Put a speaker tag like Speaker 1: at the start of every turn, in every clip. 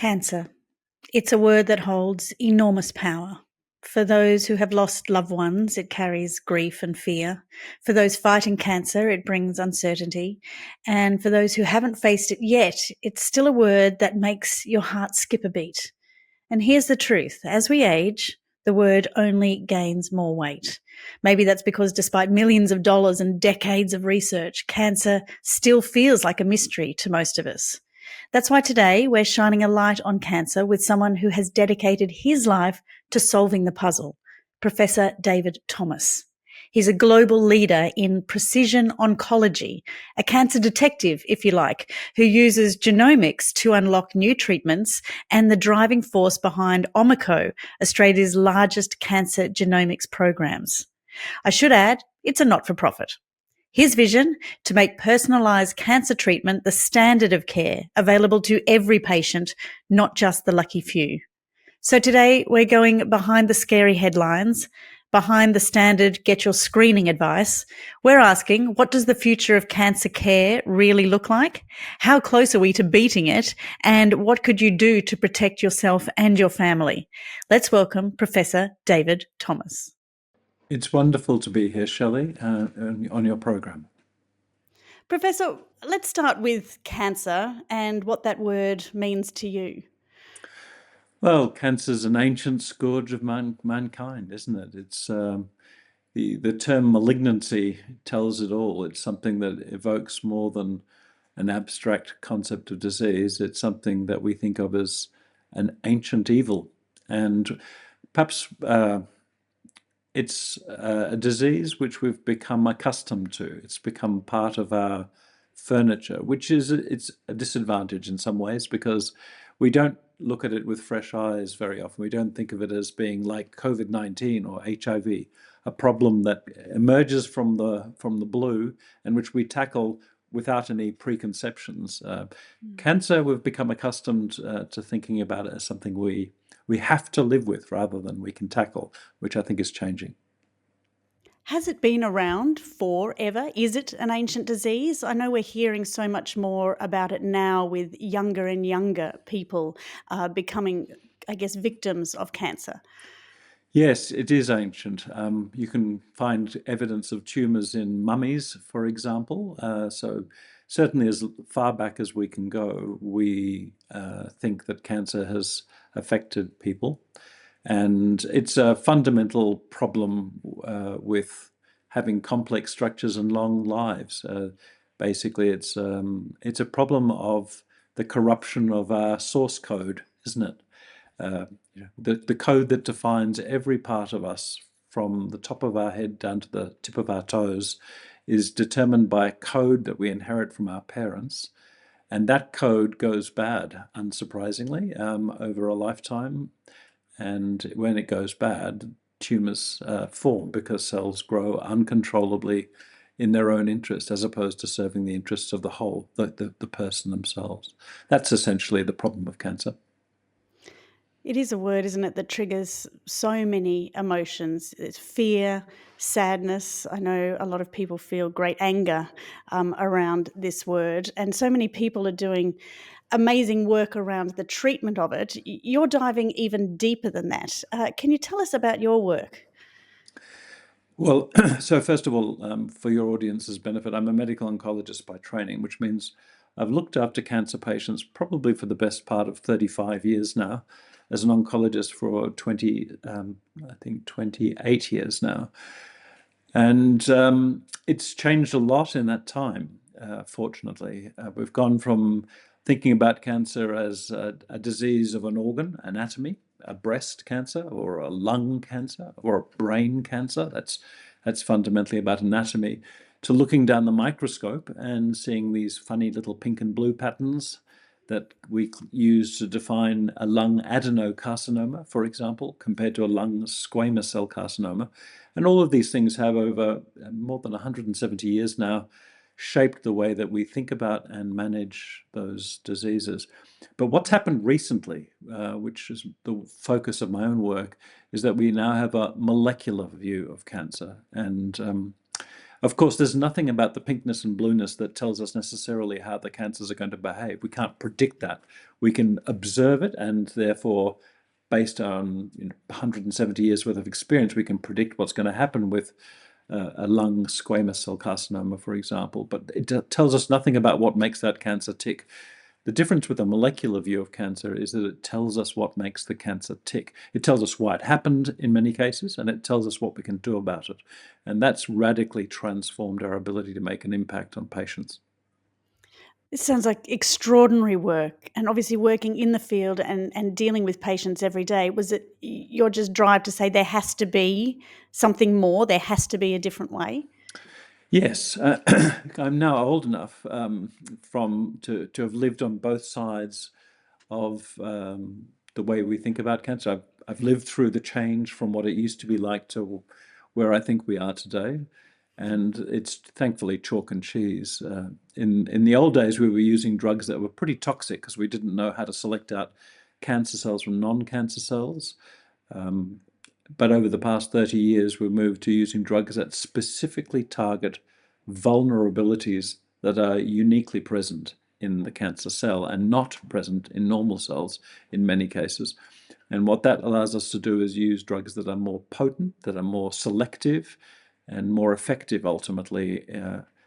Speaker 1: Cancer. It's a word that holds enormous power. For those who have lost loved ones, it carries grief and fear. For those fighting cancer, it brings uncertainty. And for those who haven't faced it yet, it's still a word that makes your heart skip a beat. And here's the truth. As we age, the word only gains more weight. Maybe that's because despite millions of dollars and decades of research, cancer still feels like a mystery to most of us. That's why today we're shining a light on cancer with someone who has dedicated his life to solving the puzzle, Professor David Thomas. He's a global leader in precision oncology, a cancer detective, if you like, who uses genomics to unlock new treatments and the driving force behind Omico, Australia's largest cancer genomics programs. I should add, it's a not-for-profit. His vision: to make personalised cancer treatment the standard of care, available to every patient, not just the lucky few. So today we're going behind the scary headlines, behind the standard get your screening advice. We're asking, what does the future of cancer care really look like? How close are we to beating it? And what could you do to protect yourself and your family? Let's welcome Professor David Thomas.
Speaker 2: It's wonderful to be here, Shelley, on your program.
Speaker 1: Professor, let's start with cancer and what that word means to you.
Speaker 2: Well, cancer is an ancient scourge of mankind, isn't it? It's the term malignancy tells it all. It's something that evokes more than an abstract concept of disease. It's something that we think of as an ancient evil, and perhaps it's a disease which we've become accustomed to. It's become part of our furniture, which is it's a disadvantage in some ways because we don't look at it with fresh eyes very often. We don't think of it as being like COVID-19 or HIV, a problem that emerges from the blue and which we tackle without any preconceptions. Cancer, we've become accustomed to thinking about it as something we have to live with rather than we can tackle, which I think is changing.
Speaker 1: Has it been around forever? Is it an ancient disease? I know we're hearing so much more about it now with younger and younger people becoming, I guess, victims of cancer.
Speaker 2: Yes, it is ancient. You can find evidence of tumours in mummies, for example. So certainly as far back as we can go, we think that cancer has affected people. And it's a fundamental problem with having complex structures and long lives. Basically, it's a problem of the corruption of our source code, isn't it? The code that defines every part of us from the top of our head down to the tip of our toes is determined by a code that we inherit from our parents. And that code goes bad, unsurprisingly, over a lifetime. And when it goes bad, tumors form because cells grow uncontrollably in their own interest as opposed to serving the interests of the whole, the person themselves. That's essentially the problem of cancer.
Speaker 1: It is a word, isn't it, that triggers so many emotions. It's fear, sadness. I know a lot of people feel great anger around this word, and so many people are doing amazing work around the treatment of it. You're diving even deeper than that. Can you tell us about your work?
Speaker 2: Well, so first of all, for your audience's benefit, I'm a medical oncologist by training, which means I've looked after cancer patients probably for the best part of 35 years now, as an oncologist for 28 years now. And it's changed a lot in that time, fortunately. We've gone from thinking about cancer as a disease of an organ, anatomy, a breast cancer or a lung cancer or a brain cancer. That's fundamentally about anatomy, to looking down the microscope and seeing these funny little pink and blue patterns that we use to define a lung adenocarcinoma, for example, compared to a lung squamous cell carcinoma. And all of these things have, over more than 170 years now, shaped the way that we think about and manage those diseases. But what's happened recently, which is the focus of my own work, is that we now have a molecular view of cancer. And Of course, there's nothing about the pinkness and blueness that tells us necessarily how the cancers are going to behave. We can't predict that. We can observe it, and therefore, based on 170 years worth of experience, we can predict what's going to happen with a lung squamous cell carcinoma, for example. But it tells us nothing about what makes that cancer tick. The difference with a molecular view of cancer is that it tells us what makes the cancer tick. It tells us why it happened in many cases, and it tells us what we can do about it. And that's radically transformed our ability to make an impact on patients.
Speaker 1: This sounds like extraordinary work, and obviously working in the field and dealing with patients every day. Was it your just drive to say there has to be something more, there has to be a different way?
Speaker 2: Yes, I'm now old enough to have lived on both sides of the way we think about cancer. I've lived through the change from what it used to be like to where I think we are today, and it's thankfully chalk and cheese. In the old days, we were using drugs that were pretty toxic because we didn't know how to select out cancer cells from non-cancer cells. But over the past 30 years, we've moved to using drugs that specifically target vulnerabilities that are uniquely present in the cancer cell and not present in normal cells in many cases. And what that allows us to do is use drugs that are more potent, that are more selective, and more effective ultimately.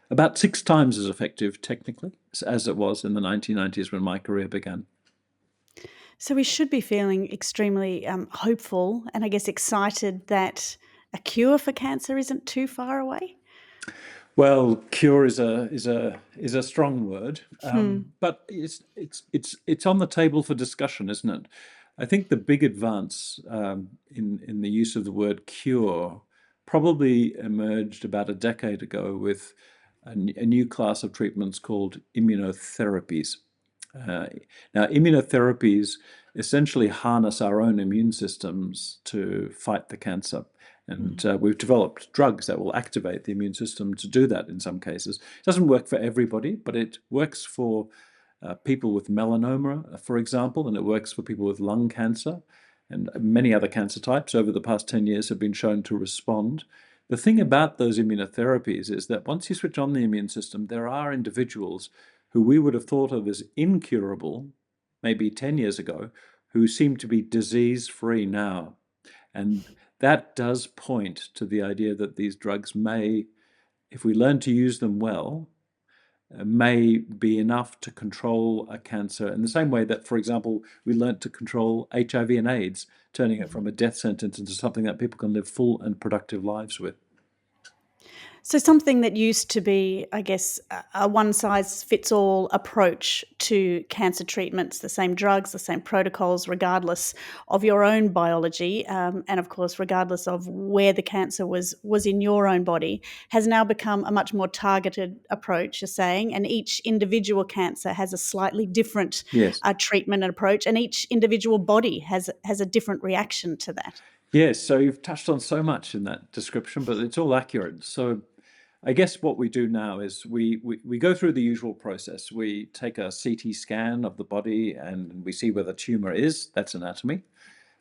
Speaker 2: About 6 times as effective technically as it was in the 1990s when my career began.
Speaker 1: So we should be feeling extremely hopeful and I guess excited that a cure for cancer isn't too far away.
Speaker 2: Well, cure is a strong word,
Speaker 1: Hmm.
Speaker 2: but it's on the table for discussion, isn't it? I think the big advance in the use of the word cure probably emerged about a decade ago with a new class of treatments called immunotherapies. Uh, Now, immunotherapies essentially harness our own immune systems to fight the cancer. And
Speaker 1: Mhm.
Speaker 2: we've developed drugs that will activate the immune system to do that in some cases. It doesn't work for everybody, but it works for people with melanoma, for example, and it works for people with lung cancer. And many other cancer types over the past 10 years have been shown to respond. The thing about those immunotherapies is that once you switch on the immune system, there are individuals who we would have thought of as incurable maybe 10 years ago who seem to be disease free now. And that does point to the idea that these drugs may, if we learn to use them well, may be enough to control a cancer in the same way that, for example, we learnt to control HIV and AIDS, turning it
Speaker 1: Mhm.
Speaker 2: from a death sentence into something that people can live full and productive lives with.
Speaker 1: So something that used to be, I guess, a one-size-fits-all approach to cancer treatments, the same drugs, the same protocols, regardless of your own biology, and of course, regardless of where the cancer was in your own body, has now become a much more targeted approach, you're saying, and each individual cancer has a slightly different
Speaker 2: Yes.
Speaker 1: treatment and approach, and each individual body has a different reaction to that.
Speaker 2: Yes, so you've touched on so much in that description, but it's all accurate. So I guess what we do now is we go through the usual process. We take a CT scan of the body and we see where the tumor is. That's anatomy.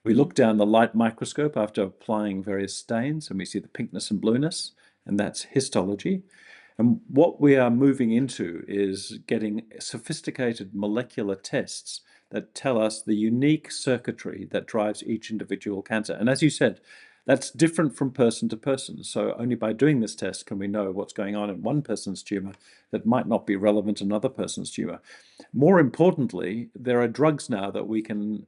Speaker 2: We
Speaker 1: Mhm.
Speaker 2: look down the light microscope after applying various stains and we see the pinkness and blueness, and that's histology. And what we are moving into is getting sophisticated molecular tests that tell us the unique circuitry that drives each individual cancer. And as you said, that's different from person to person. So only by doing this test can we know what's going on in one person's tumor that might not be relevant in another person's tumor. More importantly, there are drugs now that we can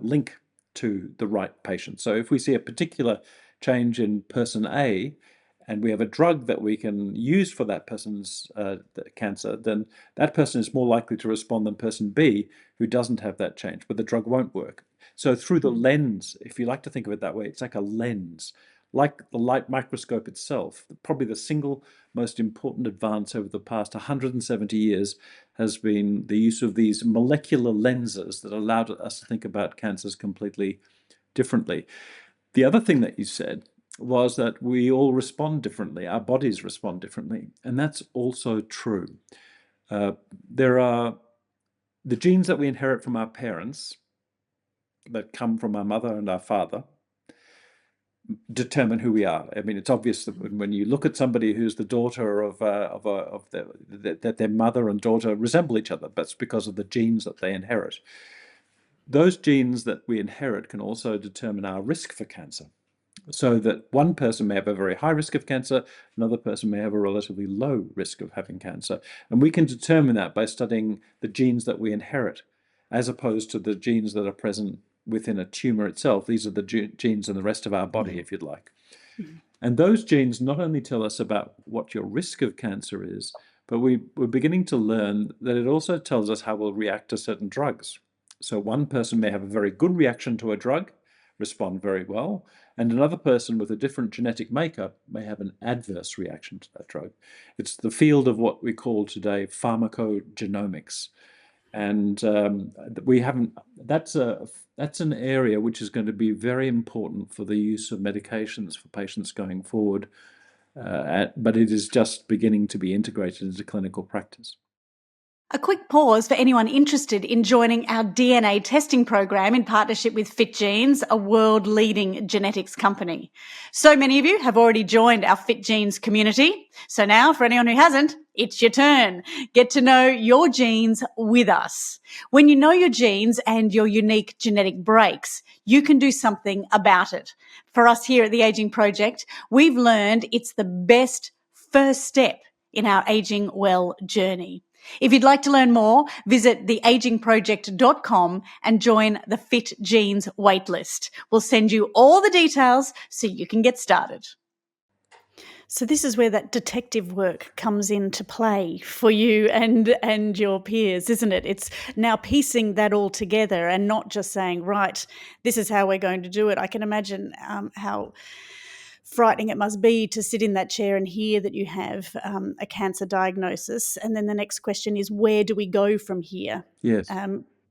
Speaker 2: link to the right patient. So if we see a particular change in person A, and we have a drug that we can use for that person's cancer, then that person is more likely to respond than person B, who doesn't have that change, but the drug won't work. So through the
Speaker 1: Mhm.
Speaker 2: lens, if you like to think of it that way, it's like a lens, like the light microscope itself. Probably the single most important advance over the past 170 years has been the use of these molecular lenses that allowed us to think about cancers completely differently. The other thing that you said was that we all respond differently, our bodies respond differently, and that's also true. Uh, there are the genes that we inherit from our parents that come from our mother and our father determine who we are. I mean, it's obvious that when you look at somebody who's the daughter that their mother and daughter resemble each other, that's because of the genes that they inherit. Those genes that we inherit can also determine our risk for cancer. So that one person may have a very high risk of cancer, another person may have a relatively low risk of having cancer. And we can determine that by studying the genes that we inherit, as opposed to the genes that are present within a tumor itself. These are the genes in the rest of our body,
Speaker 1: Mhm.
Speaker 2: if you'd like.
Speaker 1: Mhm.
Speaker 2: And those genes not only tell us about what your risk of cancer is, but we're beginning to learn that it also tells us how we'll react to certain drugs. So one person may have a very good reaction to a drug, respond very well, and another person with a different genetic makeup may have an adverse reaction to that drug. It's the field of what we call today pharmacogenomics. And we haven't. That's an area which is going to be very important for the use of medications for patients going forward. But it is just beginning to be integrated into clinical practice.
Speaker 1: A quick pause for anyone interested in joining our DNA testing program in partnership with FitGenes, a world-leading genetics company. So many of you have already joined our FitGenes community. So now, for anyone who hasn't, it's your turn. Get to know your genes with us. When you know your genes and your unique genetic breaks, you can do something about it. For us here at the Aging Project, we've learned it's the best first step in our aging well journey. If you'd like to learn more, visit theagingproject.com and join the Fit Genes waitlist. We'll send you all the details so you can get started. So this is where that detective work comes into play for you and your peers, isn't it? It's now piecing that all together and not just saying, right, this is how we're going to do it. I can imagine how frightening it must be to sit in that chair and hear that you have a cancer diagnosis. And then the next question is, where do we go from here?
Speaker 2: Yes.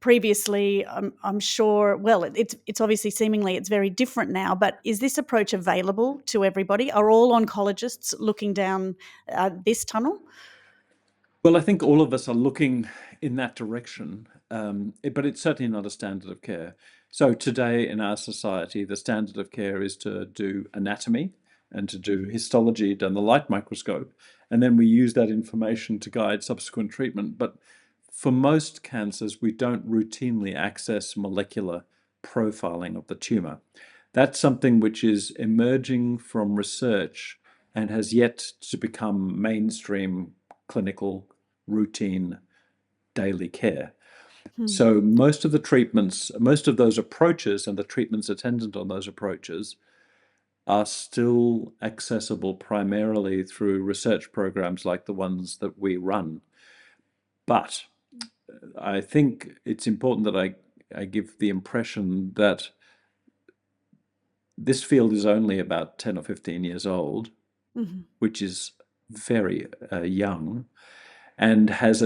Speaker 1: Previously, I'm sure, well, it's obviously seemingly it's very different now, but is this approach available to everybody? Are all oncologists looking down this tunnel?
Speaker 2: Well, I think all of us are looking in that direction, but it's certainly not a standard of care. So today in our society, the standard of care is to do anatomy and to do histology under the light microscope, and then we use that information to guide subsequent treatment. But for most cancers, we don't routinely access molecular profiling of the tumor. That's something which is emerging from research and has yet to become mainstream clinical routine daily care.
Speaker 1: Hmm.
Speaker 2: So most of the treatments, most of those approaches and the treatments attendant on those approaches are still accessible primarily through research programs like the ones that we run. But I think it's important that I give the impression that this field is only about 10 or 15 years old,
Speaker 1: Mhm.
Speaker 2: which is very young, and has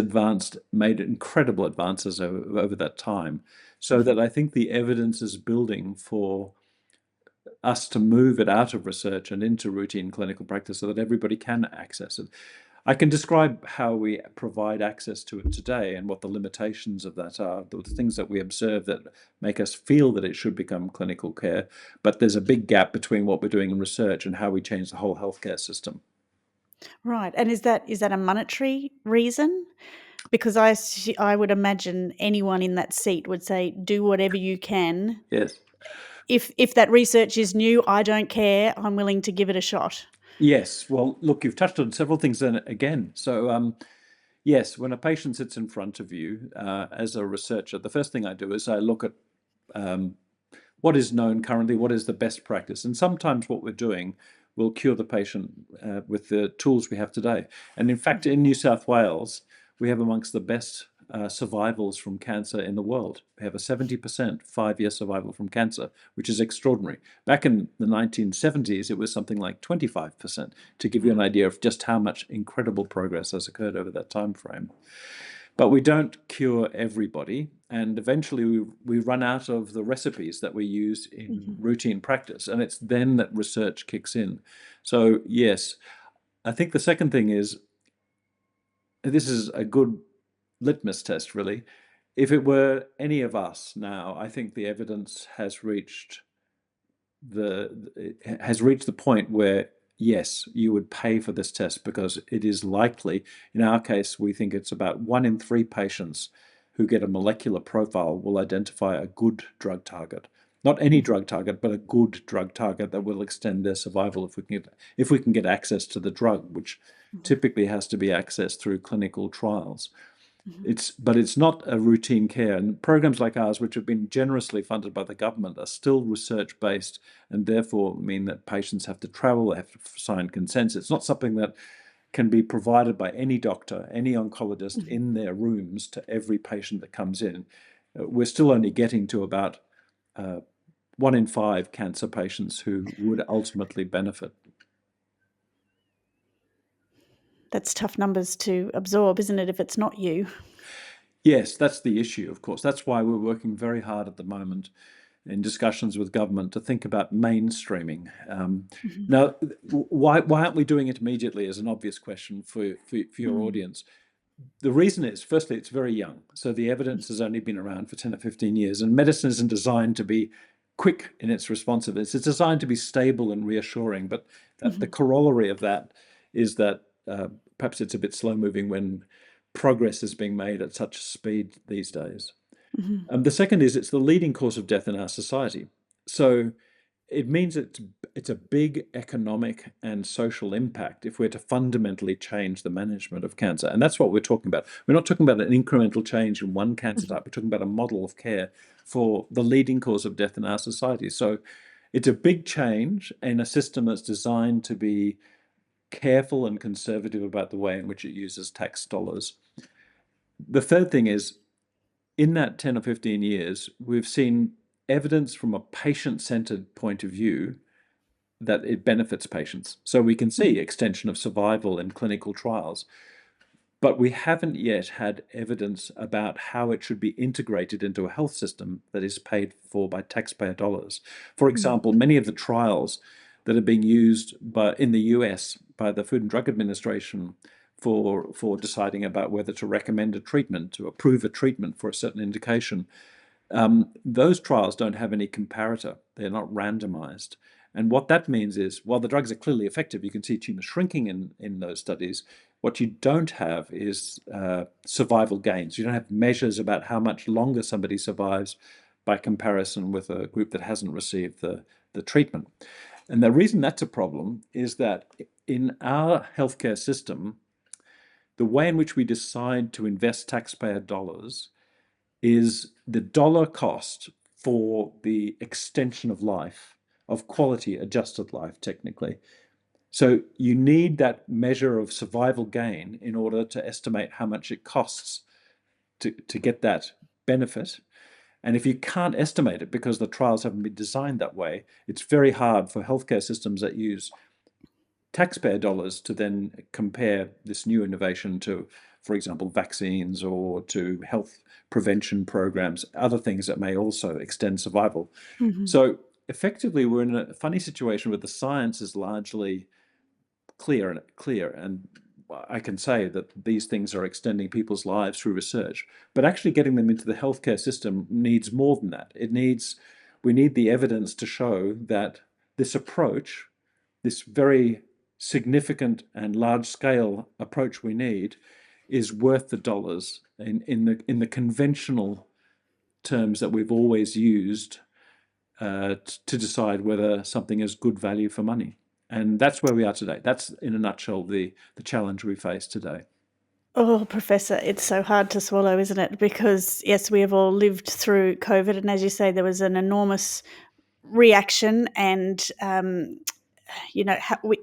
Speaker 2: made incredible advances over that time. So
Speaker 1: Mhm.
Speaker 2: that I think the evidence is building for us to move it out of research and into routine clinical practice so that everybody can access it. I can describe how we provide access to it today and what the limitations of that are, the things that we observe that make us feel that it should become clinical care. But there's a big gap between what we're doing in research and how we change the whole healthcare system.
Speaker 1: Right. And is that a monetary reason? Because I would imagine anyone in that seat would say, do whatever you can.
Speaker 2: Yes.
Speaker 1: If that research is new, I don't care. I'm willing to give it a shot.
Speaker 2: Yes. Well, look, you've touched on several things then again. So, yes, when a patient sits in front of you as a researcher, the first thing I do is I look at um, what is known currently, what is the best practice. And sometimes what we're doing will cure the patient with the tools we have today. And in fact, in New South Wales, we have amongst the best survivals from cancer in the world. We have a 70% 5-year survival from cancer, which is extraordinary. Back in the 1970s, it was something like 25%, to give you an idea of just how much incredible progress has occurred over that time frame. But we don't cure everybody, and eventually we run out of the recipes that we use in
Speaker 1: Mhm.
Speaker 2: routine practice, and it's then that research kicks in. So, yes, I think the second thing is this is a good litmus test, really. If it were any of us now, I think the evidence has reached it has reached the point where yes, you would pay for this test because it is likely. In our case, we think it's about 1 in 3 patients who get a molecular profile will identify a good drug target. Not any drug target, but a good drug target that will extend their survival if we can get access to the drug, which typically has to be accessed through clinical trials. But it's not a routine care. And programs like ours, which have been generously funded by the government, are still research based and therefore mean that patients have to travel, they have to sign consents. It's not something that can be provided by any doctor, any oncologist in their rooms to every patient that comes in. We're still only getting to about 1 in 5 cancer patients who would ultimately benefit.
Speaker 1: That's tough numbers to absorb, isn't it, if it's not you?
Speaker 2: Yes, that's the issue, of course. That's why we're working very hard at the moment in discussions with government to think about mainstreaming. Now, why aren't we doing it immediately is an obvious question for your audience. The reason is, firstly, it's very young. So the evidence has only been around for 10 or 15 years, and medicine isn't designed to be quick in its responsiveness. It's designed to be stable and reassuring. But the corollary of that is that perhaps it's a bit slow moving when progress is being made at such speed these days. The second is it's the leading cause of death in our society. So it means it's a big economic and social impact if we're to fundamentally change the management of cancer. And that's what we're talking about. We're not talking about an incremental change in one cancer type. We're talking about a model of care for the leading cause of death in our society. So it's a big change in a system that's designed to be careful and conservative about the way in which it uses tax dollars. The third thing is, in that 10 or 15 years, we've seen evidence from a patient-centered point of view that it benefits patients. So we can see extension of survival in clinical trials, but we haven't yet had evidence about how it should be integrated into a health system that is paid for by taxpayer dollars. For example, many of the trials that are being used in the US by the Food and Drug Administration for deciding about whether to recommend a treatment, to approve a treatment for a certain indication, those trials don't have any comparator. They're not randomized. And what that means is, while the drugs are clearly effective, you can see tumors shrinking in those studies. What you don't have is survival gains. You don't have measures about how much longer somebody survives by comparison with a group that hasn't received the treatment. And the reason that's a problem is that in our healthcare system, the way in which we decide to invest taxpayer dollars is the dollar cost for the extension of life, of quality adjusted life, technically. So you need that measure of survival gain in order to estimate how much it costs to get that benefit. And if you can't estimate it because the trials haven't been designed that way, it's very hard for healthcare systems that use taxpayer dollars to then compare this new innovation to, for example, vaccines or to health prevention programs, other things that may also extend survival. So effectively, we're in a funny situation where the science is largely clear, and I can say that these things are extending people's lives through research, but actually getting them into the healthcare system needs more than that. We need the evidence to show that this approach, this very significant and large-scale approach we need, is worth the dollars in the conventional terms that we've always used to decide whether something is good value for money. And that's where we are today. That's, in a nutshell, the challenge we face today.
Speaker 1: Oh, Professor, it's so hard to swallow, isn't it? Because, yes, we have all lived through COVID. And as you say, there was an enormous reaction and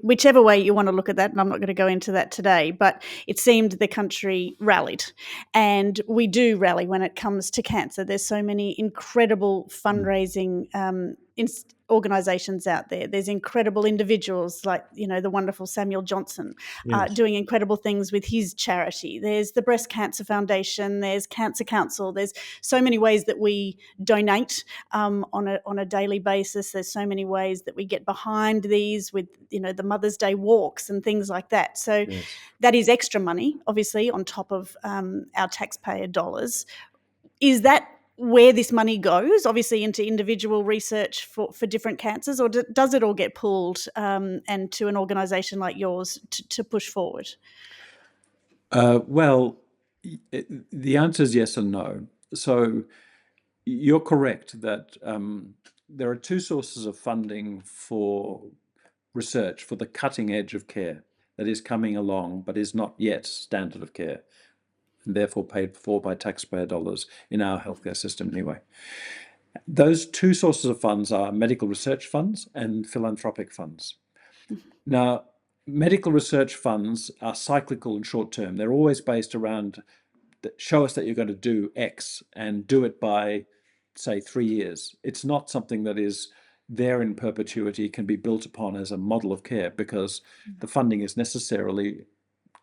Speaker 1: whichever way you want to look at that, and I'm not going to go into that today, but it seemed the country rallied. And we do rally when it comes to cancer. There's so many incredible fundraising organisations out there. There's incredible individuals like, the wonderful Samuel Johnson
Speaker 2: Yes.
Speaker 1: doing incredible things with his charity. There's the Breast Cancer Foundation. There's Cancer Council. There's so many ways that we donate on a daily basis. There's so many ways that we get behind these with, the Mother's Day walks and things like that. So
Speaker 2: Yes.
Speaker 1: that is extra money, obviously, on top of our taxpayer dollars. Is that where this money goes, obviously into individual research for different cancers, or does it all get pooled and to an organisation like yours to push forward?
Speaker 2: Well, the answer is yes and no. So you're correct that there are two sources of funding for research for the cutting edge of care that is coming along but is not yet standard of care and therefore paid for by taxpayer dollars in our healthcare system anyway. Those two sources of funds are medical research funds and philanthropic funds. Now, medical research funds are cyclical and short term. They're always based around show us that you're going to do X and do it by, say, 3 years. It's not something that is there in perpetuity, can be built upon as a model of care because the funding is necessarily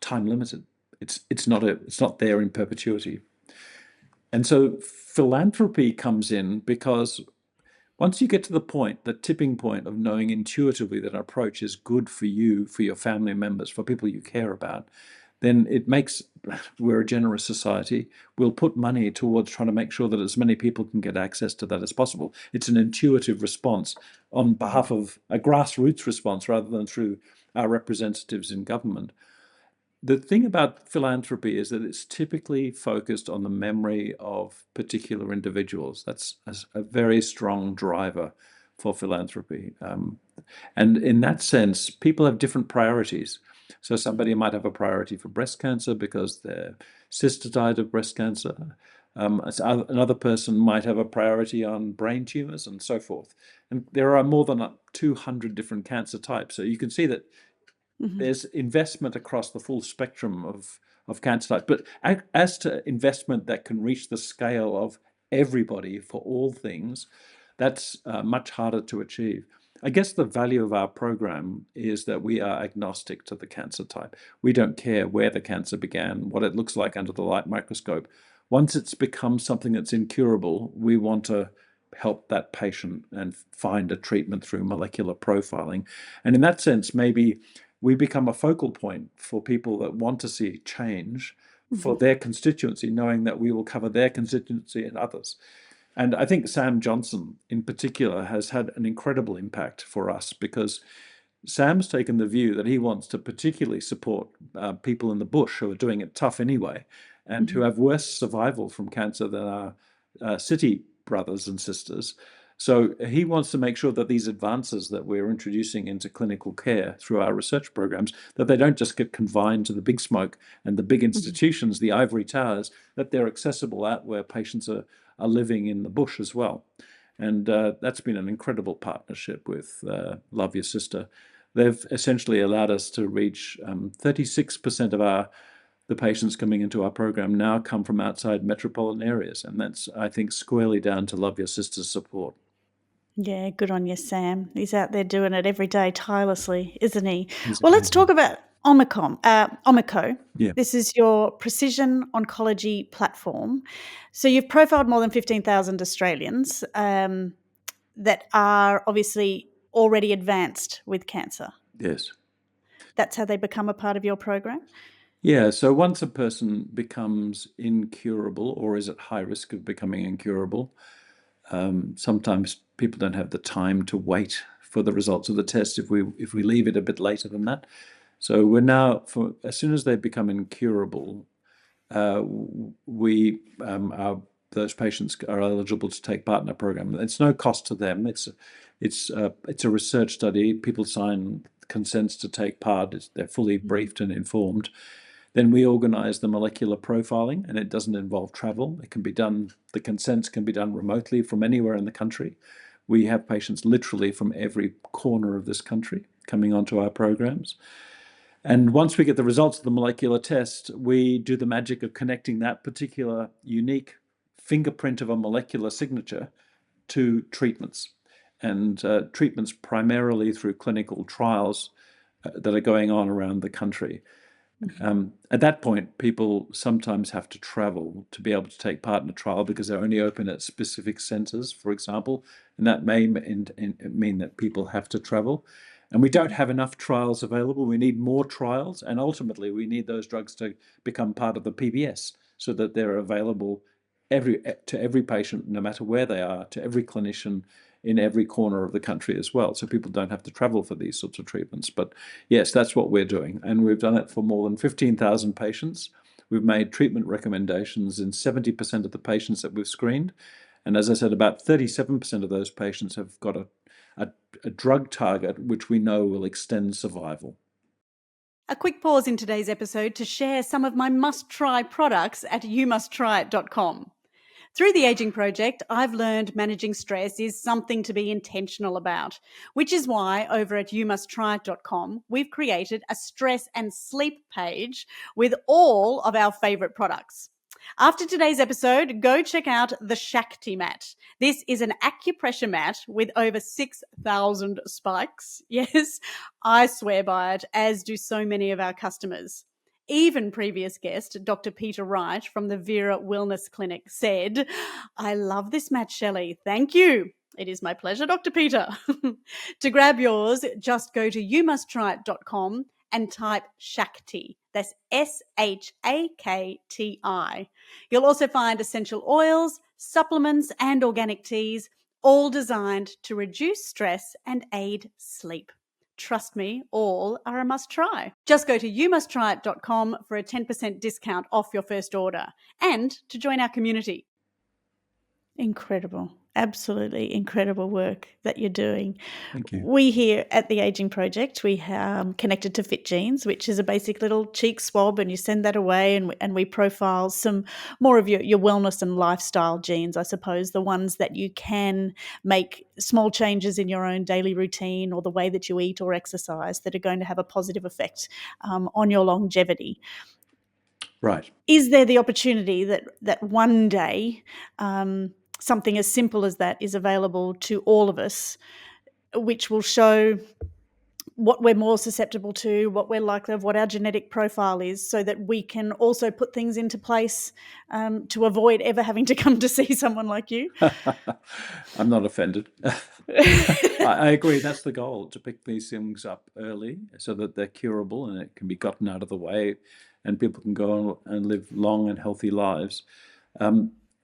Speaker 2: time limited. It's not there in perpetuity. And so philanthropy comes in because once you get to the point, the tipping point of knowing intuitively that an approach is good for you, for your family members, for people you care about, then it makes, we're a generous society, we'll put money towards trying to make sure that as many people can get access to that as possible. It's an intuitive response on behalf of a grassroots response rather than through our representatives in government. The thing about philanthropy is that it's typically focused on the memory of particular individuals. That's a very strong driver for philanthropy. And in that sense, people have different priorities. So somebody might have a priority for breast cancer because their sister died of breast cancer. Another person might have a priority on brain tumors and so forth. And there are more than 200 different cancer types. So you can see that there's investment across the full spectrum of cancer types. But as to investment that can reach the scale of everybody for all things, that's much harder to achieve. I guess the value of our program is that we are agnostic to the cancer type. We don't care where the cancer began, what it looks like under the light microscope. Once it's become something that's incurable, we want to help that patient and find a treatment through molecular profiling. And in that sense, maybe we become a focal point for people that want to see change for their constituency, knowing that we will cover their constituency and others. And I think Sam Johnson, in particular, has had an incredible impact for us because Sam's taken the view that he wants to particularly support people in the bush who are doing it tough anyway and who have worse survival from cancer than our city brothers and sisters. So he wants to make sure that these advances that we're introducing into clinical care through our research programs, that they don't just get confined to the big smoke and the big institutions, the ivory towers, that they're accessible out where patients are living in the bush as well. And that's been an incredible partnership with Love Your Sister. They've essentially allowed us to reach 36% of the patients coming into our program now come from outside metropolitan areas. And that's, I think, squarely down to Love Your Sister's support.
Speaker 1: Yeah, good on you, Sam. He's out there doing it every day tirelessly, isn't he?
Speaker 2: It's
Speaker 1: Well, let's talk
Speaker 2: amazing.
Speaker 1: about Omico.
Speaker 2: Yeah.
Speaker 1: This is your precision oncology platform. So you've profiled more than 15,000 Australians that are obviously already advanced with cancer.
Speaker 2: Yes.
Speaker 1: That's how they become a part of your program?
Speaker 2: Yeah, so once a person becomes incurable or is at high risk of becoming incurable, sometimes people don't have the time to wait for the results of the test if we leave it a bit later than that. So we're now, for as soon as they become incurable, we those patients are eligible to take part in a program. It's no cost to them. It's a research study. People sign consents to take part. They're fully briefed and informed. Then we organise the molecular profiling, and it doesn't involve travel. It can be done. The consents can be done remotely from anywhere in the country. We have patients literally from every corner of this country coming onto our programs. And once we get the results of the molecular test, we do the magic of connecting that particular unique fingerprint of a molecular signature to treatments. And treatments primarily through clinical trials that are going on around the country. At that point, people sometimes have to travel to be able to take part in a trial because they're only open at specific centres, for example, and that may mean that people have to travel. And we don't have enough trials available. We need more trials, and ultimately we need those drugs to become part of the PBS so that they're available every patient, no matter where they are, to every clinician in every corner of the country as well. So people don't have to travel for these sorts of treatments. But yes, that's what we're doing. And we've done it for more than 15,000 patients. We've made treatment recommendations in 70% of the patients that we've screened. And as I said, about 37% of those patients have got a drug target which we know will extend survival.
Speaker 1: A quick pause in today's episode to share some of my must-try products at youmusttryit.com. Through the Aging Project, I've learned managing stress is something to be intentional about, which is why over at youmusttryit.com, we've created a stress and sleep page with all of our favourite products. After today's episode, go check out the Shakti mat. This is an acupressure mat with over 6,000 spikes. Yes, I swear by it, as do so many of our customers. Even previous guest, Dr. Peter Wright from the Vera Wellness Clinic, said, "I love this mat, Shelley. Thank you." It is my pleasure, Dr. Peter. To grab yours, just go to youmusttryit.com and type Shakti. That's SHAKTI. You'll also find essential oils, supplements, and organic teas, all designed to reduce stress and aid sleep. Trust me, all are a must try. Just go to youmusttryit.com for a 10% discount off your first order and to join our community. Incredible. Absolutely incredible work that you're doing.
Speaker 2: Thank you.
Speaker 1: We here at the Aging Project, we connected to Fit Genes, which is a basic little cheek swab, and you send that away, and we profile some more of your wellness and lifestyle genes, I suppose, the ones that you can make small changes in your own daily routine or the way that you eat or exercise that are going to have a positive effect on your longevity.
Speaker 2: Right.
Speaker 1: Is there the opportunity that one day something as simple as that is available to all of us, which will show what we're more susceptible to, what we're likely of, what our genetic profile is, so that we can also put things into place to avoid ever having to come to see someone like you?
Speaker 2: I'm not offended. I agree. That's the goal, to pick these things up early so that they're curable and it can be gotten out of the way and people can go on and live long and healthy lives.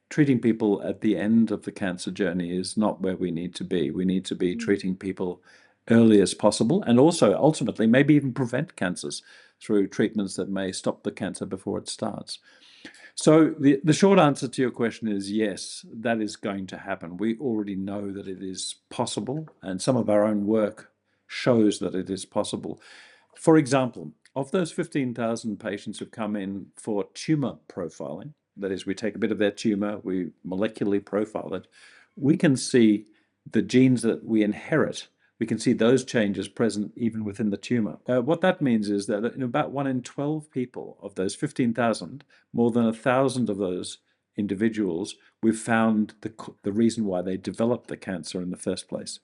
Speaker 2: Treating people at the end of the cancer journey is not where we need to be. We need to be treating people early as possible, and also ultimately maybe even prevent cancers through treatments that may stop the cancer before it starts. So the short answer to your question is yes, that is going to happen. We already know that it is possible, and some of our own work shows that it is possible. For example, of those 15,000 patients who've come in for tumor profiling, that is, we take a bit of their tumor, we molecularly profile it, we can see the genes that we inherit. We can see those changes present even within the tumor. What that means is that in about 1 in 12 people of those 15,000, more than 1,000 of those individuals, we've found the reason why they developed the cancer in the first place.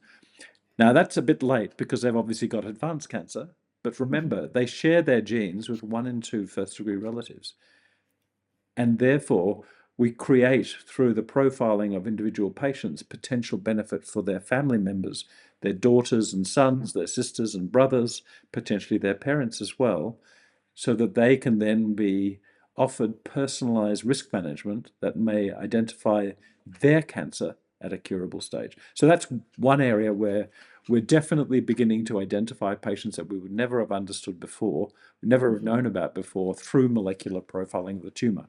Speaker 2: Now, that's a bit late because they've obviously got advanced cancer, but remember, they share their genes with 1 in 2 first-degree relatives. And therefore, we create, through the profiling of individual patients, potential benefit for their family members, their daughters and sons, their sisters and brothers, potentially their parents as well, so that they can then be offered personalised risk management that may identify their cancer at a curable stage. So that's one area where we're definitely beginning to identify patients that we would never have understood before, never have known about before, through molecular profiling of the tumour.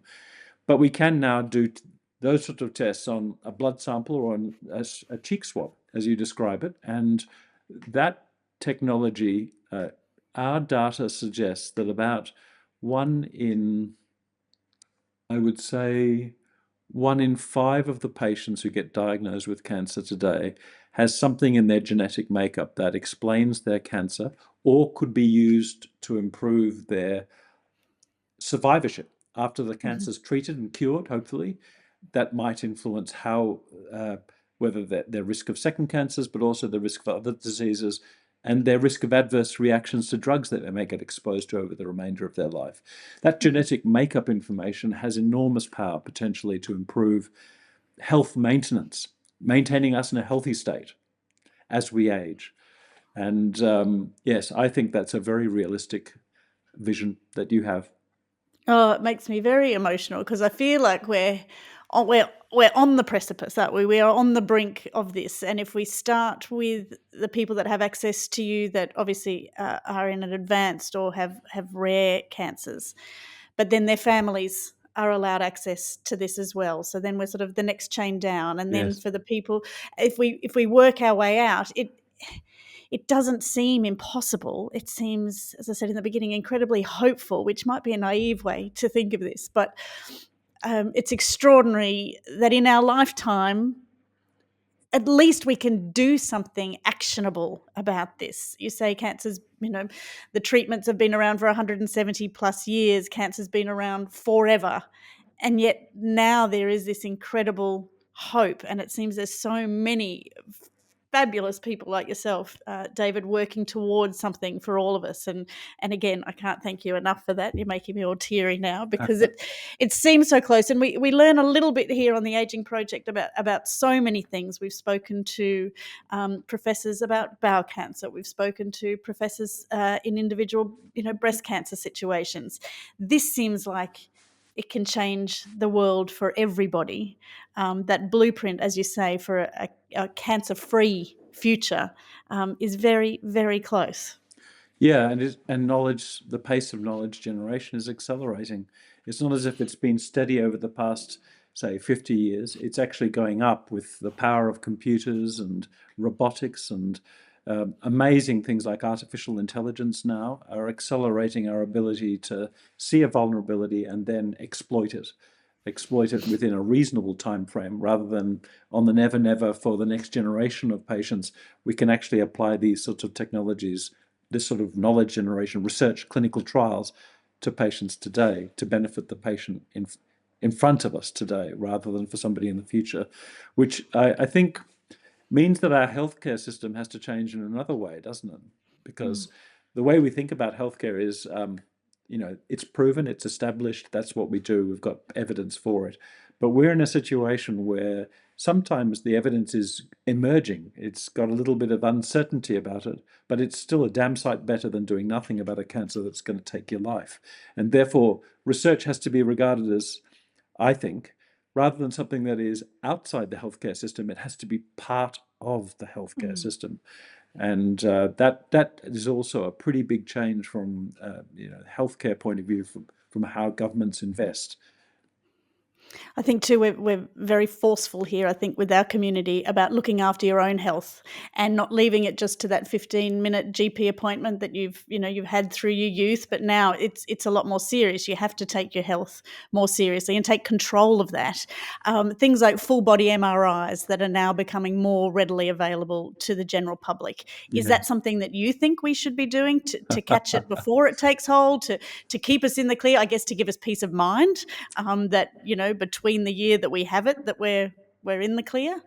Speaker 2: But we can now do those sort of tests on a blood sample or on a cheek swab, as you describe it. And that technology, our data suggests that about 1 in, I would say, 1 in 5 of the patients who get diagnosed with cancer today has something in their genetic makeup that explains their cancer or could be used to improve their survivorship after the cancer's treated and cured, hopefully. That might influence how, whether their risk of second cancers, but also the risk of other diseases and their risk of adverse reactions to drugs that they may get exposed to over the remainder of their life. That genetic makeup information has enormous power potentially to improve health maintenance, maintaining us in a healthy state as we age. And yes, I think that's a very realistic vision that you have.
Speaker 1: Oh, it makes me very emotional because I feel like we're Oh, we're on the precipice, aren't we? We are on the brink of this. And if we start with the people that have access to you that obviously are in an advanced or have rare cancers, but then their families are allowed access to this as well. So then we're sort of the next chain down. And then
Speaker 2: Yes.
Speaker 1: for the people, if we work our way out, it doesn't seem impossible. It seems, as I said in the beginning, incredibly hopeful, which might be a naive way to think of this, but it's extraordinary that in our lifetime, at least we can do something actionable about this. You say cancer's, the treatments have been around for 170 plus years, cancer's been around forever. And yet now there is this incredible hope. And it seems there's so many fabulous people like yourself, David, working towards something for all of us. And again, I can't thank you enough for that. You're making me all teary now because it seems so close. And we learn a little bit here on the Aging Project about so many things. We've spoken to professors about bowel cancer. We've spoken to professors in individual, breast cancer situations. This seems like it can change the world for everybody. That blueprint, as you say, for a cancer-free future is very, very close.
Speaker 2: Yeah, and knowledge, the pace of knowledge generation is accelerating. It's not as if it's been steady over the past, say, 50 years. It's actually going up with the power of computers and robotics and amazing things like artificial intelligence now are accelerating our ability to see a vulnerability and then exploit it within a reasonable time frame rather than on the never never for the next generation of patients. We can actually apply these sorts of technologies, this sort of knowledge generation, research, clinical trials to patients today to benefit the patient in front of us today rather than for somebody in the future, which I think means that our healthcare system has to change in another way, doesn't it? Because the way we think about healthcare is, it's proven, it's established, that's what we do, we've got evidence for it. But we're in a situation where sometimes the evidence is emerging. It's got a little bit of uncertainty about it, but it's still a damn sight better than doing nothing about a cancer that's going to take your life. And therefore, research has to be regarded as, I think, rather than something that is outside the healthcare system, it has to be part of the healthcare system. And that is also a pretty big change from healthcare point of view from how governments invest.
Speaker 1: I think too we're very forceful here, I think, with our community about looking after your own health and not leaving it just to that 15-minute GP appointment that you've had through your youth, but now it's a lot more serious. You have to take your health more seriously and take control of that. Things like full body MRIs that are now becoming more readily available to the general public. Is
Speaker 2: Yeah.
Speaker 1: that something that you think we should be doing to catch it before it takes hold, to keep us in the clear, I guess, to give us peace of mind that, between the year that we have it, that we're in the clear?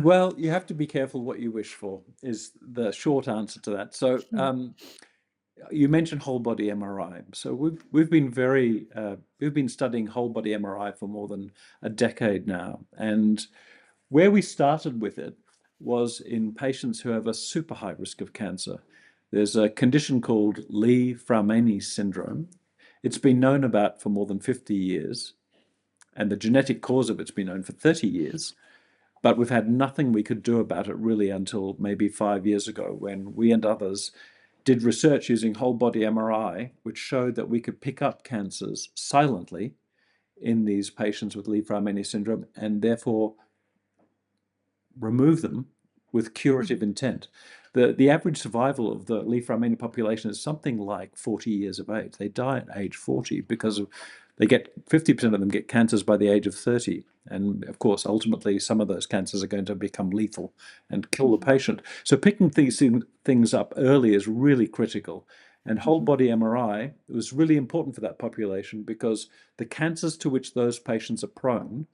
Speaker 2: Well, you have to be careful what you wish for, is the short answer to that. So you mentioned whole body MRI. So we've been studying whole body MRI for more than a decade now, and where we started with it was in patients who have a super high risk of cancer. There's a condition called Lee-Fraumeni syndrome. It's been known about for more than 50 years, and the genetic cause of it's been known for 30 years. But we've had nothing we could do about it really until maybe 5 years ago when we and others did research using whole body MRI, which showed that we could pick up cancers silently in these patients with Lee-Fraumeni syndrome and therefore remove them with curative intent. The average survival of the Lee-Fraumeni population is something like 40 years of age. They die at age 40 because they get 50% of them get cancers by the age of 30. And of course, ultimately, some of those cancers are going to become lethal and kill the patient. So picking these things up early is really critical. And whole body MRI was really important for that population because the cancers to which those patients are prone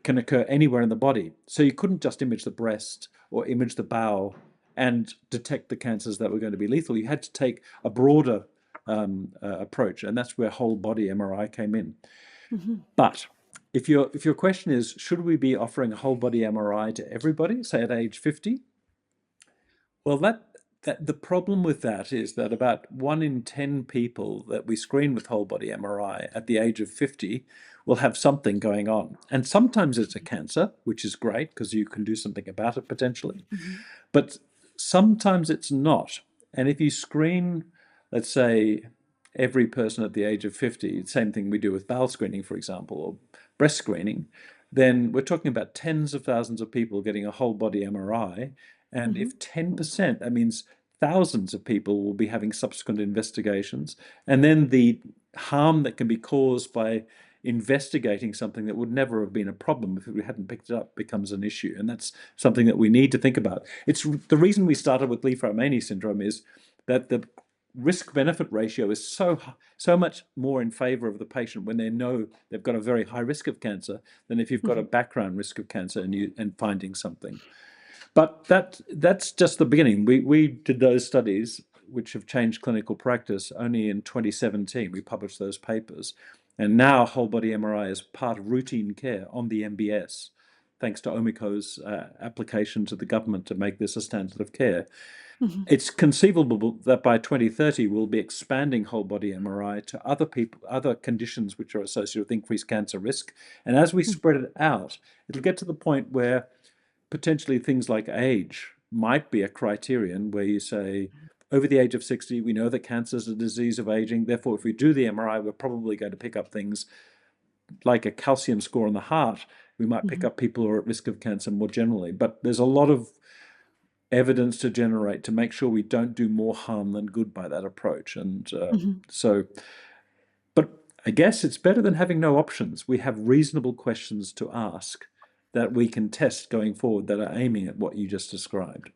Speaker 2: can occur anywhere in the body. So you couldn't just image the breast or image the bowel and detect the cancers that were going to be lethal. You had to take a broader approach, and that's where whole body MRI came in. But if your question is, should we be offering a whole body MRI to everybody, say at age 50? Well, that the problem with that is that about 1 in 10 people that we screen with whole body MRI at the age of 50 will have something going on. And sometimes it's a cancer, which is great because you can do something about it potentially.
Speaker 1: Mhm.
Speaker 2: But sometimes it's not. And if you screen, let's say, every person at the age of 50, same thing we do with bowel screening, for example, or breast screening, then we're talking about tens of thousands of people getting a whole body MRI. And
Speaker 1: Mhm.
Speaker 2: if 10%, that means thousands of people will be having subsequent investigations. And then the harm that can be caused by investigating something that would never have been a problem if we hadn't picked it up becomes an issue. And that's something that we need to think about. It's the reason we started with Li-Fraumeni syndrome is that the risk benefit ratio is so much more in favor of the patient when they know they've got a very high risk of cancer than if you've got a
Speaker 1: Mhm.
Speaker 2: background risk of cancer and finding something. But that's just the beginning. We did those studies which have changed clinical practice only in 2017. We published those papers. And now whole body MRI is part of routine care on the MBS, thanks to Omico's application to the government to make this a standard of care.
Speaker 1: Mhm.
Speaker 2: It's conceivable that by 2030 we'll be expanding whole body MRI to other people, other conditions which are associated with increased cancer risk. And as we
Speaker 1: Mhm.
Speaker 2: spread it out, it'll get to the point where potentially things like age might be a criterion where you say, over the age of 60, we know that cancer is a disease of aging. Therefore, if we do the MRI, we're probably going to pick up things like a calcium score on the heart. We might pick
Speaker 1: Mhm.
Speaker 2: up people who are at risk of cancer more generally. But there's a lot of evidence to generate to make sure we don't do more harm than good by that approach. And
Speaker 1: Mhm.
Speaker 2: so, but I guess it's better than having no options. We have reasonable questions to ask that we can test going forward that are aiming at what you just described.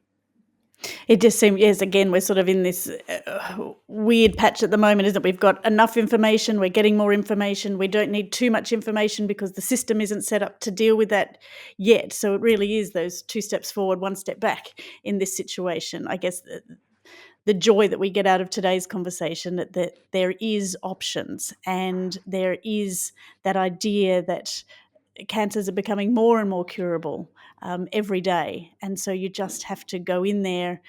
Speaker 1: It just seems, yes, again, we're sort of in this weird patch at the moment, isn't it? We've got enough information, we're getting more information, we don't need too much information because the system isn't set up to deal with that yet. So it really is those two steps forward, one step back in this situation. I guess the joy that we get out of today's conversation that there is options and there is that idea that cancers are becoming more and more curable every day. And so you just have to go in there,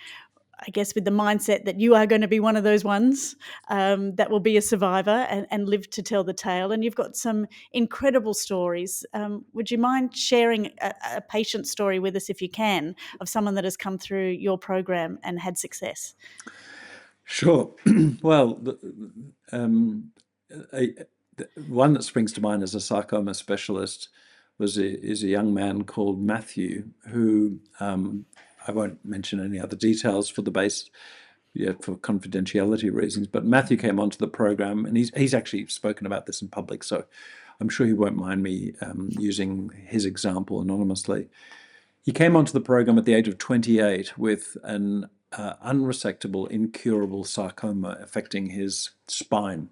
Speaker 1: I guess, with the mindset that you are going to be one of those ones that will be a survivor and live to tell the tale. And you've got some incredible stories. Would you mind sharing a patient story with us, if you can, of someone that has come through your program and had success?
Speaker 2: Sure. Well, um, a, one that springs to mind as a sarcoma specialist is a young man called Matthew, who I won't mention any other details for the base, yeah, for confidentiality reasons. But Matthew came onto the program, and he's actually spoken about this in public, so I'm sure he won't mind me using his example anonymously. He came onto the program at the age of 28 with an unresectable, incurable sarcoma affecting his spine.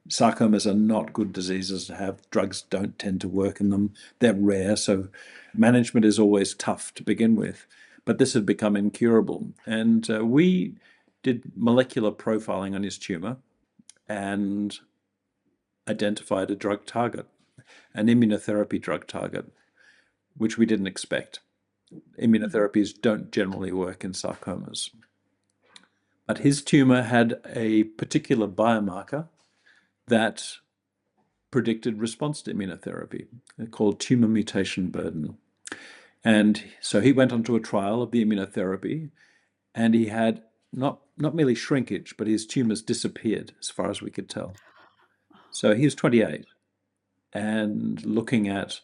Speaker 2: Sarcomas are not good diseases to have. Drugs don't tend to work in them. They're rare, so management is always tough to begin with. But this had become incurable. And we did molecular profiling on his tumor and identified a drug target, an immunotherapy drug target, which we didn't expect.
Speaker 1: Mhm.
Speaker 2: Immunotherapies don't generally work in sarcomas. But his tumor had a particular biomarker that predicted response to immunotherapy, called tumor mutation burden. And so he went onto a trial of the immunotherapy, and he had not merely shrinkage, but his tumors disappeared as far as we could tell. So he was 28 and looking at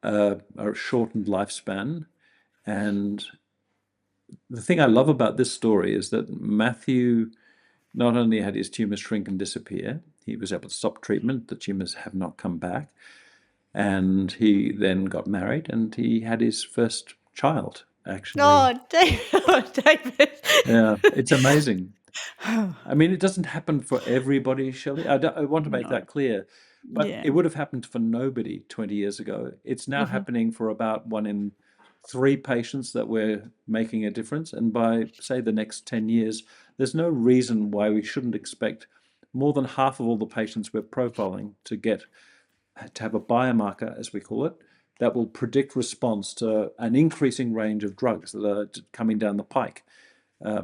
Speaker 2: a shortened lifespan. And the thing I love about this story is that Matthew not only had his tumors shrink and disappear, he was able to stop treatment. The tumors have not come back. And he then got married and he had his first child, actually.
Speaker 1: Oh, David. Oh, David.
Speaker 2: Yeah, it's amazing. I mean, it doesn't happen for everybody, Shelley. I want to make
Speaker 1: No.
Speaker 2: that clear. But
Speaker 1: Yeah.
Speaker 2: it would have happened for nobody 20 years ago. It's now
Speaker 1: Mhm.
Speaker 2: happening for about one in three patients that we're making a difference. And by, say, the next 10 years, there's no reason why we shouldn't expect more than half of all the patients we're profiling to have a biomarker, as we call it, that will predict response to an increasing range of drugs that are coming down the pike. Uh,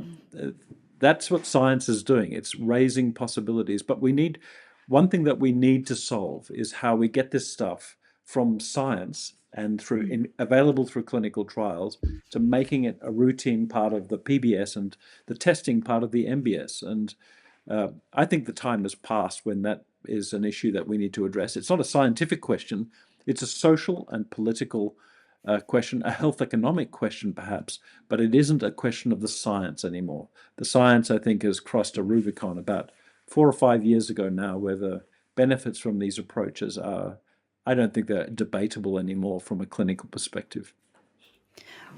Speaker 2: that's what science is doing. It's raising possibilities, but we need One thing that we need to solve is how we get this stuff from science and available through clinical trials to making it a routine part of the PBS and the testing part of the MBS. And I think the time has passed when that is an issue that we need to address. It's not a scientific question, it's a social and political question, a health economic question perhaps, but it isn't a question of the science anymore. The science, I think, has crossed a Rubicon about 4 or 5 years ago now, where the benefits from these approaches are, I don't think they're debatable anymore from a clinical perspective.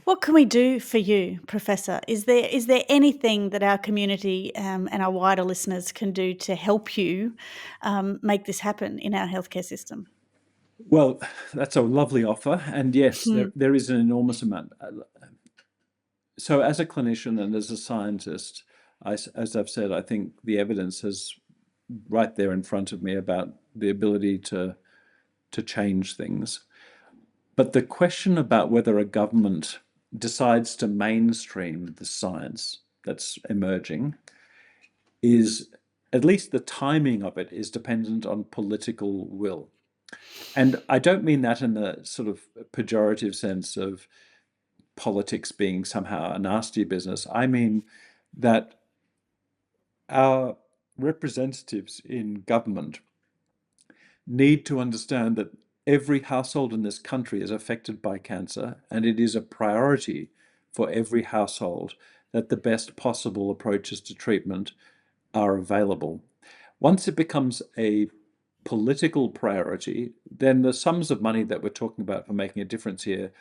Speaker 1: What can we do for you, Professor? Is there anything that our community and our wider listeners can do to help you make this happen in our healthcare system?
Speaker 2: Well, that's a lovely offer. And yes,
Speaker 1: Hmm.
Speaker 2: there is an enormous amount. So, as a clinician and as a scientist, as I've said, I think the evidence is right there in front of me about the ability to change things. But the question about whether a government decides to mainstream the science that's emerging is, at least the timing of it, is dependent on political will. And I don't mean that in the sort of pejorative sense of politics being somehow a nasty business. I mean that our representatives in government need to understand that every household in this country is affected by cancer, and it is a priority for every household that the best possible approaches to treatment are available. Once it becomes a political priority, then the sums of money that we're talking about for making a difference here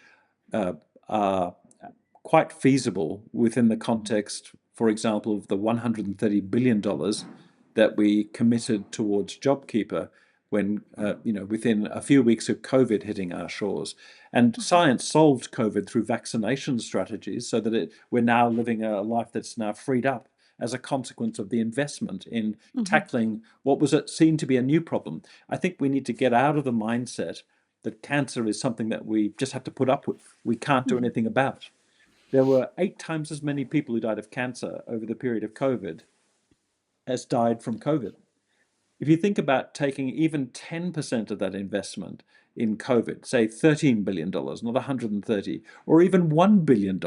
Speaker 2: are quite feasible within the context, for example, of the $130 billion that we committed towards JobKeeper when, within a few weeks of COVID hitting our shores. And science solved COVID through vaccination strategies so that we're now living a life that's now freed up as a consequence of the investment in tackling what was seen to be a new problem. I think we need to get out of the mindset that cancer is something that we just have to put up with, we can't do anything about. There were 8 times as many people who died of cancer over the period of COVID as died from COVID. If you think about taking even 10% of that investment in COVID, say $13 billion, not 130, or even $1 billion,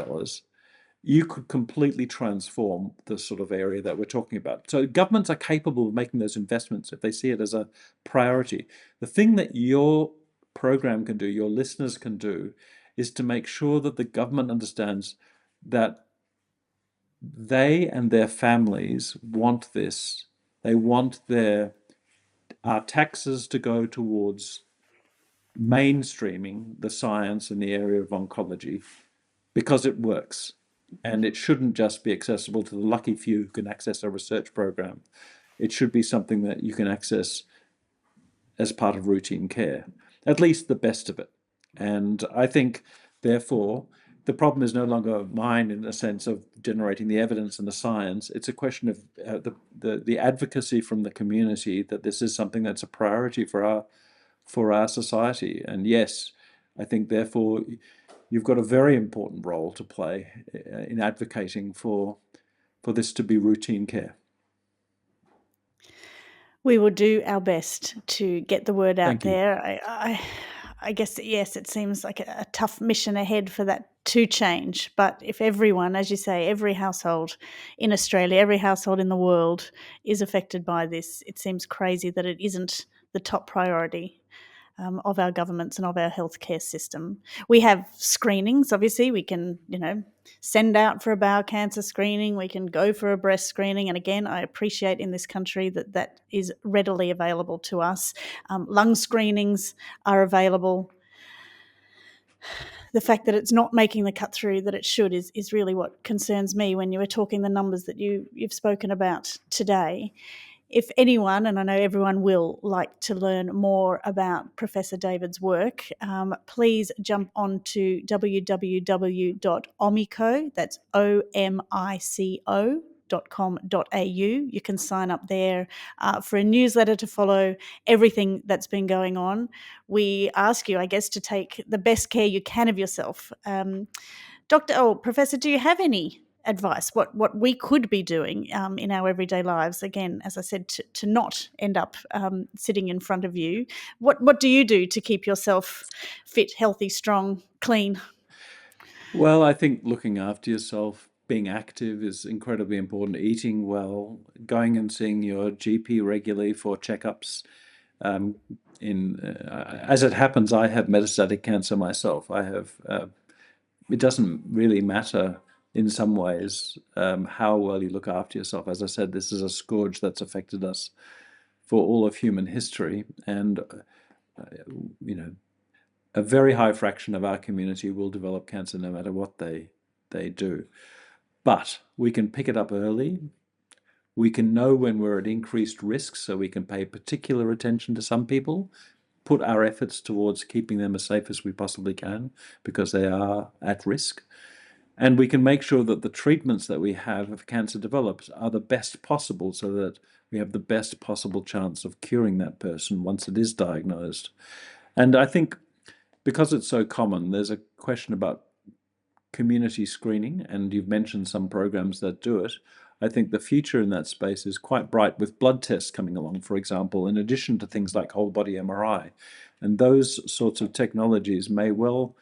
Speaker 2: you could completely transform the sort of area that we're talking about. So governments are capable of making those investments if they see it as a priority. The thing that your program can do, your listeners can do, is to make sure that the government understands that they and their families want this. They want our taxes to go towards mainstreaming the science in the area of oncology because it works. And it shouldn't just be accessible to the lucky few who can access a research program. It should be something that you can access as part of routine care, at least the best of it. And I think, therefore, the problem is no longer mine in the sense of generating the evidence and the science. It's a question of the advocacy from the community that this is something that's a priority for our society. And yes, I think, therefore, you've got a very important role to play in advocating for this to be routine care.
Speaker 1: We will do our best to get the word out
Speaker 2: Thank you.
Speaker 1: there. I guess, yes, it seems like a tough mission ahead for that to change. But if everyone, as you say, every household in Australia, every household in the world is affected by this, it seems crazy that it isn't the top priority of our governments and of our healthcare system. We have screenings, obviously. We can, send out for a bowel cancer screening. We can go for a breast screening. And again, I appreciate in this country that is readily available to us. Lung screenings are available. The fact that it's not making the cut through that it should is really what concerns me when you were talking the numbers that you've spoken about today. If anyone, and I know everyone will, like to learn more about Professor David's work, please jump on to www.omico, that's omico.com.au. You can sign up there for a newsletter to follow everything that's been going on. We ask you, I guess, to take the best care you can of yourself. Professor, do you have any advice, what we could be doing in our everyday lives. Again, as I said, to not end up sitting in front of you. What do you do to keep yourself fit, healthy, strong, clean?
Speaker 2: Well, I think looking after yourself, being active is incredibly important. Eating well, going and seeing your GP regularly for checkups. Um, as it happens, I have metastatic cancer myself. I have. It doesn't really matter in some ways how well you look after yourself. As I said, this is a scourge that's affected us for all of human history, and you know, a very high fraction of our community will develop cancer no matter what they do. But we can pick it up early. We can know when we're at increased risk, so we can pay particular attention to some people, put our efforts towards keeping them as safe as we possibly can because they are at risk. And we can make sure that the treatments that we have if cancer develops are the best possible so that we have the best possible chance of curing that person once it is diagnosed. And I think because it's so common, there's a question about community screening, and you've mentioned some programs that do it. I think the future in that space is quite bright with blood tests coming along, for example, in addition to things like whole body MRI. And those sorts of technologies may well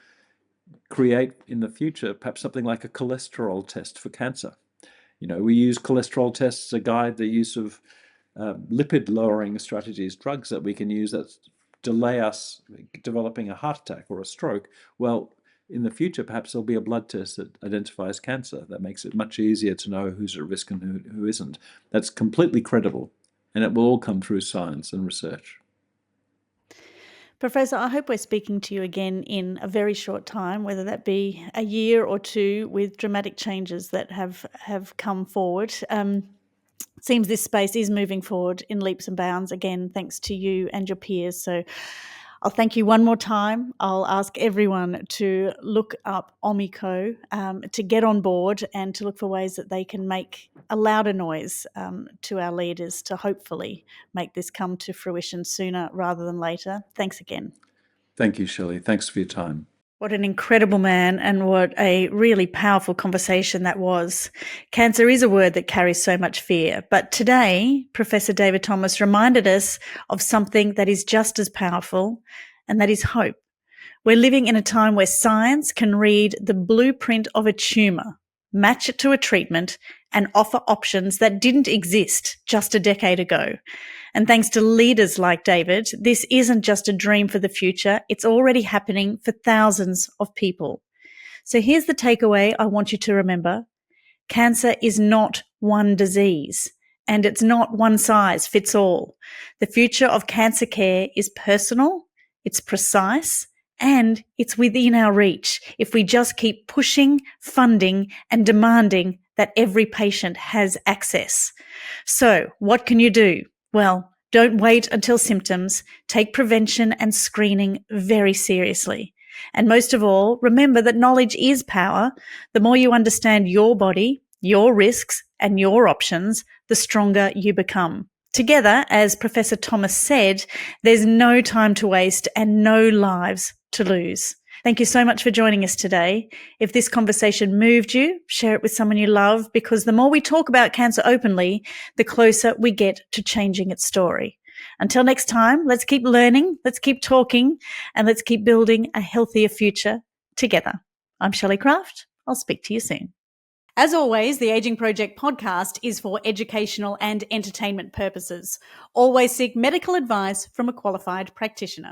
Speaker 2: create in the future perhaps something like a cholesterol test for cancer. We use cholesterol tests as a guide the use of lipid lowering strategies, drugs that we can use that delay us developing a heart attack or a stroke. Well, in the future, perhaps there'll be a blood test that identifies cancer that makes it much easier to know who's at risk and who isn't. That's completely credible, and it will all come through science and research.
Speaker 1: Professor, I hope we're speaking to you again in a very short time, whether that be a year or two, with dramatic changes that have come forward. It seems this space is moving forward in leaps and bounds, again, thanks to you and your peers. So I'll thank you one more time. I'll ask everyone to look up Omico, to get on board and to look for ways that they can make a louder noise to our leaders to hopefully make this come to fruition sooner rather than later. Thanks again.
Speaker 2: Thank you, Shelley. Thanks for your time.
Speaker 1: What an incredible man, and what a really powerful conversation that was. Cancer is a word that carries so much fear, but today, Professor David Thomas reminded us of something that is just as powerful, and that is hope. We're living in a time where science can read the blueprint of a tumour, match it to a treatment, and offer options that didn't exist just a decade ago. And thanks to leaders like David, this isn't just a dream for the future, it's already happening for thousands of people. So here's the takeaway I want you to remember. Cancer is not one disease, and it's not one size fits all. The future of cancer care is personal, it's precise, and it's within our reach if we just keep pushing, funding, and demanding that every patient has access. So what can you do? Well, don't wait until symptoms. Take prevention and screening very seriously. And most of all, remember that knowledge is power. The more you understand your body, your risks, and your options, the stronger you become. Together, as Professor Thomas said, there's no time to waste and no lives to lose. Thank you so much for joining us today. If this conversation moved you, share it with someone you love, because the more we talk about cancer openly, the closer we get to changing its story. Until next time, let's keep learning, let's keep talking, and let's keep building a healthier future together. I'm Shelley Craft. I'll speak to you soon. As always, the Aging Project podcast is for educational and entertainment purposes. Always seek medical advice from a qualified practitioner.